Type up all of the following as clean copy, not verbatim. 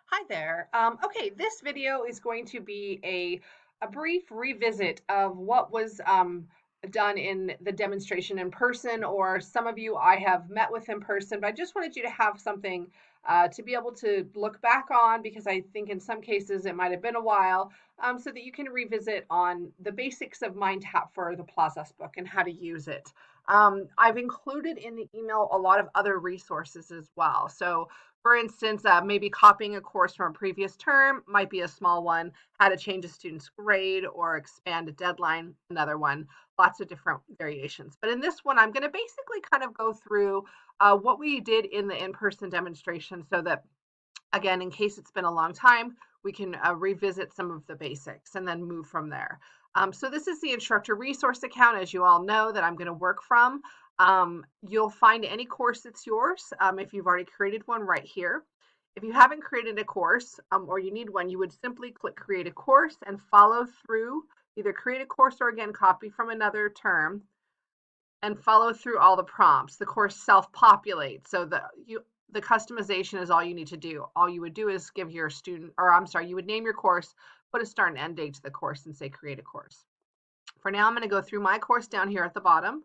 Hi there. Okay, this video is going to be a brief revisit of what was done in the demonstration in person, or some of you I have met with in person, but I just wanted you to have something to be able to look back on because I think in some cases it might have been a while, so that you can revisit on the basics of MindTap for the Plazas book and how to use it. I've included in the email a lot of other resources as well. So for instance, maybe copying a course from a previous term might be a small one, how to change a student's grade or expand a deadline, another one, lots of different variations. But in this one, I'm going to basically kind of go through what we did in the in-person demonstration so that, again, in case it's been a long time, we can revisit some of the basics and then move from there. So this is the instructor resource account, as you all know, that I'm going to work from. You'll find any course that's yours if you've already created one right here. If you haven't created a course or you need one, you would simply click create a course and follow through, either create a course or again, copy from another term and follow through all the prompts. The course self-populates, so the customization is all you need to do. All you would do is give your student, or I'm sorry, you would name your course, put a start and end date to the course and say create a course. For now, I'm going to go through my course down here at the bottom.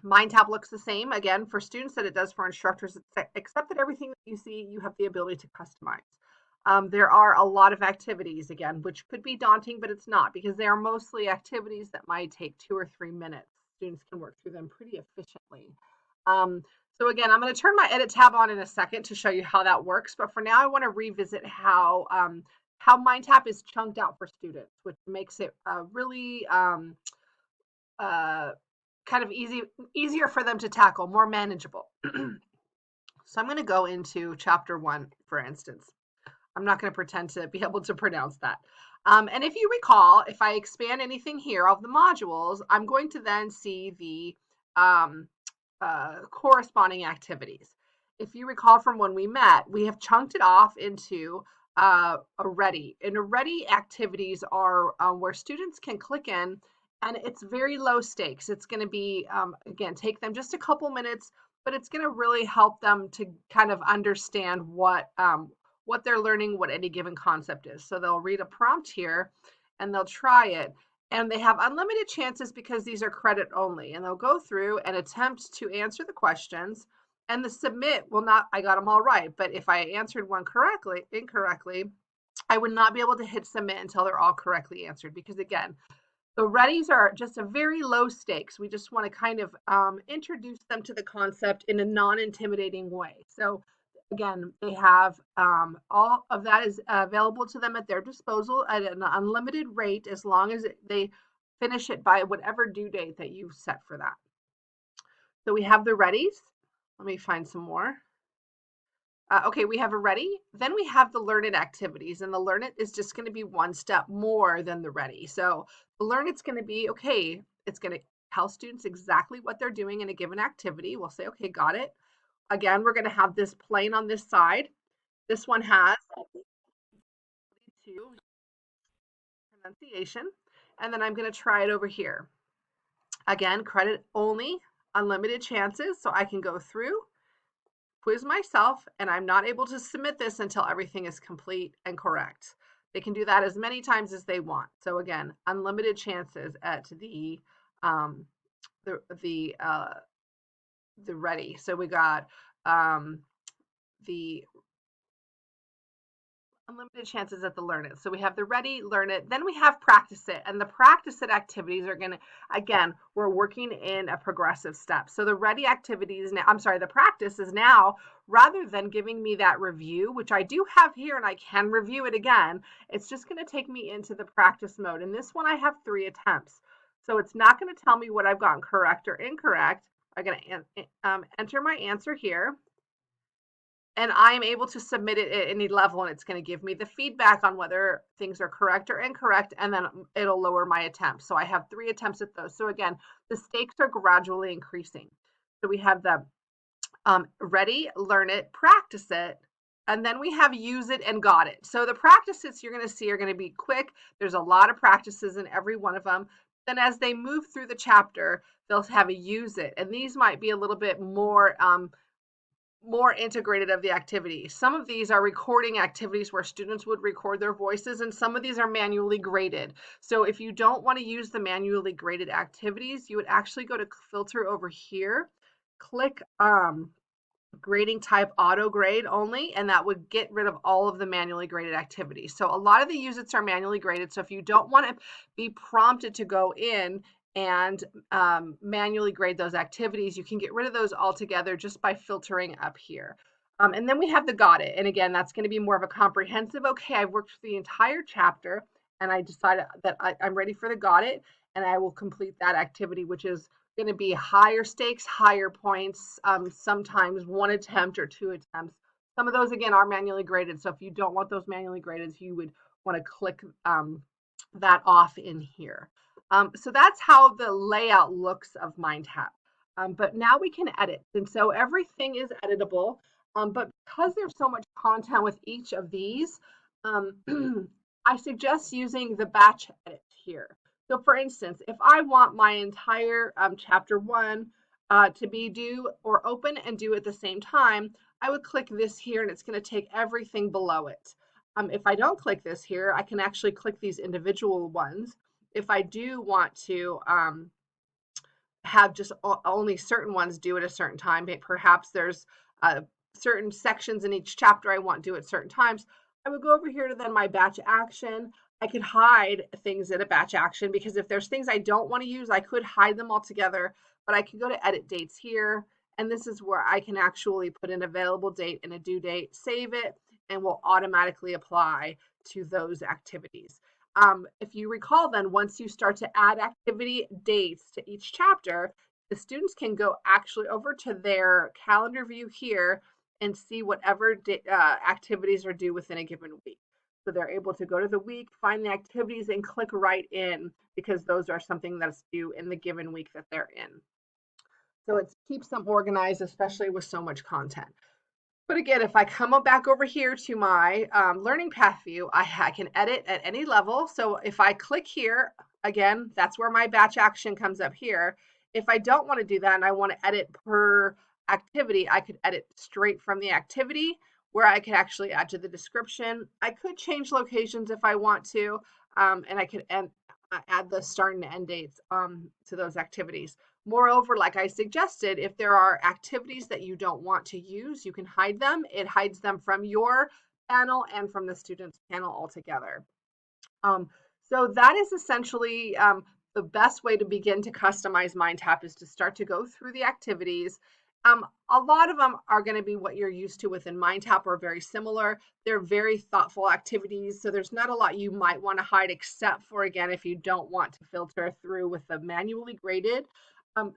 MindTap looks the same, again, for students that it does for instructors, except that everything that you see, you have the ability to customize. There are a lot of activities, again, which could be daunting, but it's not because they are mostly activities that might take 2 or 3 minutes. Students can work through them pretty efficiently. So again, I'm going to turn my edit tab on in a second to show you how that works. But for now, I want to revisit how MindTap is chunked out for students, which makes it really uh, kind of easier for them to tackle, more manageable. So I'm going to go into chapter 1, for instance. I'm not going to pretend to be able to pronounce that. And if you recall, if I expand anything here of the modules, I'm going to then see the corresponding activities. If you recall from when we met, we have chunked it off into a ready. And a ready activities are where students can click in, and it's very low stakes. It's going to be, again, take them just a couple minutes, but it's going to really help them to kind of understand what they're learning, what any given concept is. So they'll read a prompt here and they'll try it. And they have unlimited chances because these are credit only. And they'll go through and attempt to answer the questions. And the submit will not, I got them all right. But if I answered one incorrectly, I would not be able to hit submit until they're all correctly answered. Because again, the readies are just a very low stakes. We just want to kind of introduce them to the concept in a non-intimidating way. So again, they have all of that is available to them at their disposal at an unlimited rate as long as they finish it by whatever due date that you've set for that. So we have the readies. Let me find some more. Okay, we have a ready. Then we have the learn it activities, and the learn it is just going to be one step more than the ready. So the learn it's going to be, okay, it's going to tell students exactly what they're doing in a given activity. We'll say, okay, got it. Again, we're going to have this plane on this side. This one has to pronunciation, and then I'm going to try it over here. Again, credit only, unlimited chances, so I can go through, quiz myself, and I'm not able to submit this until everything is complete and correct. They can do that as many times as they want. So again, unlimited chances at um, the ready. So we got the unlimited chances at the learn it. So we have the ready, learn it, then we have practice it. And the practice it activities are going to, again, we're working in a progressive step. So the ready activities now, I'm sorry, the practice is now, rather than giving me that review, which I do have here and I can review it again, it's just going to take me into the practice mode. And this one I have 3 attempts. So it's not going to tell me what I've gotten correct or incorrect. I'm going to enter my answer here, and I'm able to submit it at any level, and it's going to give me the feedback on whether things are correct or incorrect, and then it'll lower my attempts. So I have 3 attempts at those. So again, the stakes are gradually increasing. So we have the ready, learn it, practice it, and then we have use it and got it. So the practices you're going to see are going to be quick. There's a lot of practices in every one of them. Then as they move through the chapter, they'll have a use it, and these might be a little bit more more integrated of the activity. Some of these are recording activities where students would record their voices, and some of these are manually graded. So if you don't want to use the manually graded activities, you would actually go to filter over here, click grading type auto grade only, and that would get rid of all of the manually graded activities. So a lot of the units are manually graded. So if you don't want to be prompted to go in and manually grade those activities, you can get rid of those altogether just by filtering up here. And then we have the got it. And again, that's going to be more of a comprehensive, okay, I've worked through the entire chapter and I decided that I'm ready for the got it, and I will complete that activity, which is going to be higher stakes, higher points, sometimes one attempt or two attempts. Some of those, again, are manually graded. So if you don't want those manually graded, you would want to click that off in here. So that's how the layout looks of MindTap. But now we can edit. And so everything is editable. But because there's so much content with each of these, I suggest using the batch edit here. So for instance, if I want my entire chapter 1 to be due or open and due at the same time, I would click this here and it's going to take everything below it. If I don't click this here, I can actually click these individual ones. If I do want to have just only certain ones due at a certain time, perhaps there's certain sections in each chapter I want due at certain times, I would go over here to then my batch action. I could hide things in a batch action because if there's things I don't want to use, I could hide them all together, but I could go to edit dates here. And this is where I can actually put an available date and a due date, save it, and will automatically apply to those activities. If you recall, then once you start to add activity dates to each chapter, the students can go actually over to their calendar view here and see whatever activities are due within a given week. So they're able to go to the week, find the activities, and click right in because those are something that's due in the given week that they're in. So it keeps them organized, especially with so much content. But again, if I come back over here to my learning path view, I can edit at any level. So if I click here, again, that's where my batch action comes up here. If I don't want to do that and I want to edit per activity, I could edit straight from the activity where I could actually add to the description. I could change locations if I want to, and I could add the start and end dates to those activities. Moreover, like I suggested, if there are activities that you don't want to use, you can hide them. It hides them from your panel and from the student's panel altogether. So that is essentially the best way to begin to customize MindTap is to start to go through the activities. A lot of them are going to be what you're used to within MindTap or very similar. They're very thoughtful activities, so there's not a lot you might want to hide except for, again, if you don't want to filter through with the manually graded.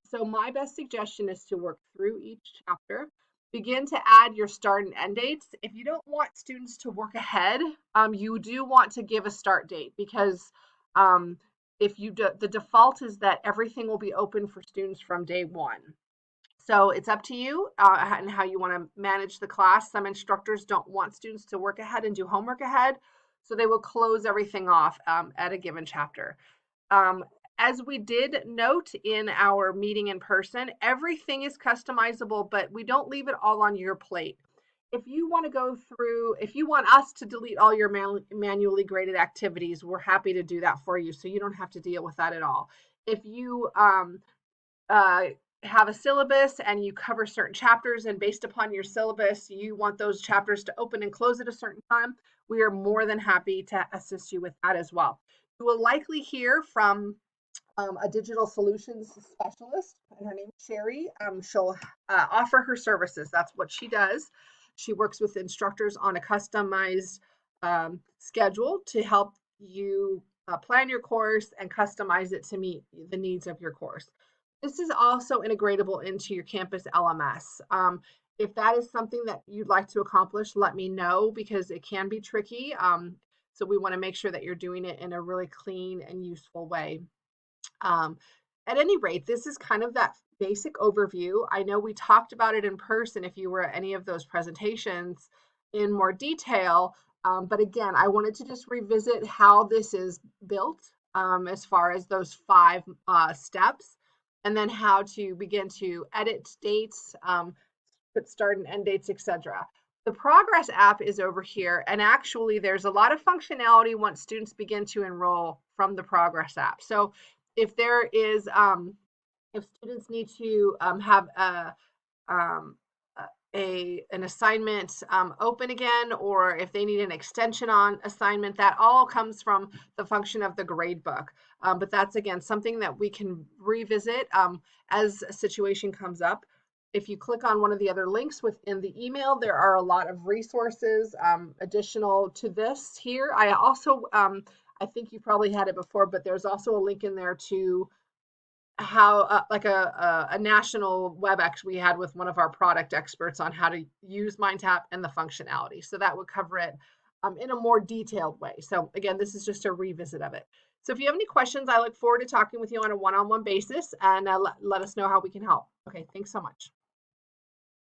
So my best suggestion is to work through each chapter. Begin to add your start and end dates. If you don't want students to work ahead, you do want to give a start date because if you do, the default is that everything will be open for students from day 1. So it's up to you and how you want to manage the class. Some instructors don't want students to work ahead and do homework ahead, so they will close everything off at a given chapter. As we did note in our meeting in person, everything is customizable, but we don't leave it all on your plate. If you want to go through, if you want us to delete all your manually graded activities, we're happy to do that for you, so you don't have to deal with that at all. If you have a syllabus and you cover certain chapters, and based upon your syllabus, you want those chapters to open and close at a certain time, we are more than happy to assist you with that as well. You will likely hear from a digital solutions specialist, and her name is Sherry. She'll offer her services. That's what she does. She works with instructors on a customized schedule to help you plan your course and customize it to meet the needs of your course. This is also integratable into your campus LMS. If that is something that you'd like to accomplish, let me know because it can be tricky. So we want to make sure that you're doing it in a really clean and useful way. At any rate, this is kind of that basic overview. I know we talked about it in person if you were at any of those presentations in more detail, but again, I wanted to just revisit how this is built as far as those 5 steps, and then how to begin to edit dates, put start and end dates, etc. The Progress app is over here, and actually there's a lot of functionality once students begin to enroll from the Progress app. So if there is, if students need to have um, an assignment open again, or if they need an extension on assignment, that all comes from the function of the grade book. But that's, again, something that we can revisit as a situation comes up. If you click on one of the other links within the email, there are a lot of resources additional to this here. I also, I think you probably had it before, but there's also a link in there to how like a national WebEx we had with one of our product experts on how to use MindTap and the functionality. So that would cover it in a more detailed way. So again, this is just a revisit of it. So if you have any questions, I look forward to talking with you on a one-on-one basis, and let us know how we can help. Okay, thanks so much.